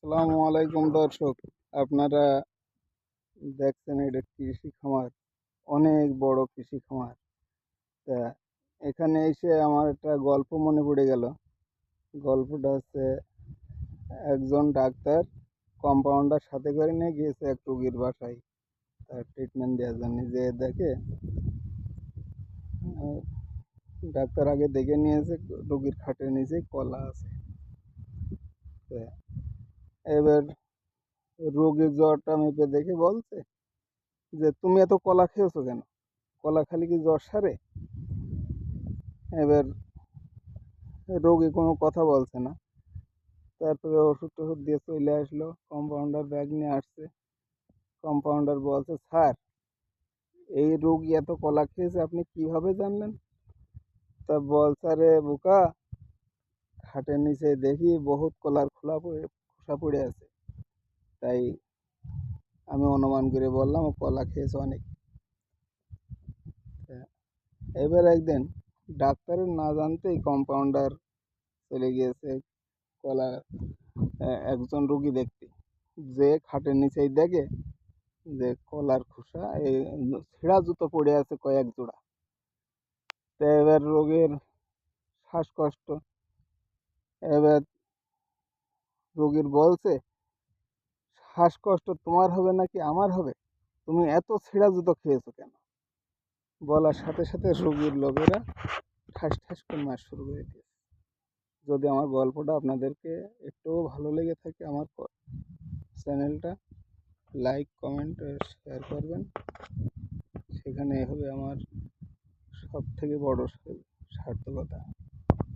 আসসালামু আলাইকুম দর্শক, আপনারা দেখছেন এটা কৃষি খামার, অনেক বড় কৃষি খামার। তা এখানে এসে আমার একটা গল্প মনে পড়ে গেল। গল্পটা হচ্ছে, একজন ডাক্তার কম্পাউন্ডার সাথে করে নিয়ে গিয়েছে এক রুগীর বাসায় তার ট্রিটমেন্ট দেওয়ার জন্য। যে দেখে আহ, ডাক্তার আগে দেখে নিয়েছে রুগীর খাটের নিচে কলা আছে। তা এবার রোগীর জ্বরটা মেপে দেখে বলছে যে, তুমি এত কলা খেয়েছো কেন? কলা খালি কি জ্বর সারে? এবার রোগী কোনো কথা বলছে না। তারপরে ওষুধ টষুধ দিয়ে চলে আসলো। কম্পাউন্ডার ব্যাগ নিয়ে আসছে। কম্পাউন্ডার বলছে, স্যার, এই রোগী এত কলা খেয়েছে, আপনি কিভাবে জানলেন? তা বলছে, আরে বোকা, খাটের নিচে দেখি বহুত কলার খোসা পড়ে আছে, তাই আমি অনুমান করে বললাম ও কলা খেয়েছে অনেক। তা এবার একদিন ডাক্তারের না জানতেই কম্পাউন্ডার চলে গিয়েছে কলা একজন রুগী দেখতে। যে খাটের নিচেই দেখে যে কলার খোসা এই ছেঁড়া জুতো পড়ে আছে কয়েক জোড়া। তো এবার রোগীর শ্বাসকষ্ট। এবার রোগীর বলছে, শ্বাসকষ্ট তোমার হবে নাকি আমার হবে? তুমি এত ছেঁড়া জুতো খেয়েছো কেন? বলার সাথে সাথে রোগীর লোকেরা ঠাস ঠাস করে মার শুরু করে দিয়েছে। যদি আমার গল্পটা আপনাদেরকে একটুও ভালো লেগে থাকে, আমার চ্যানেলটা লাইক, কমেন্ট, শেয়ার করবেন। সেখানে হবে আমার সব থেকে বড় সার্থকতা।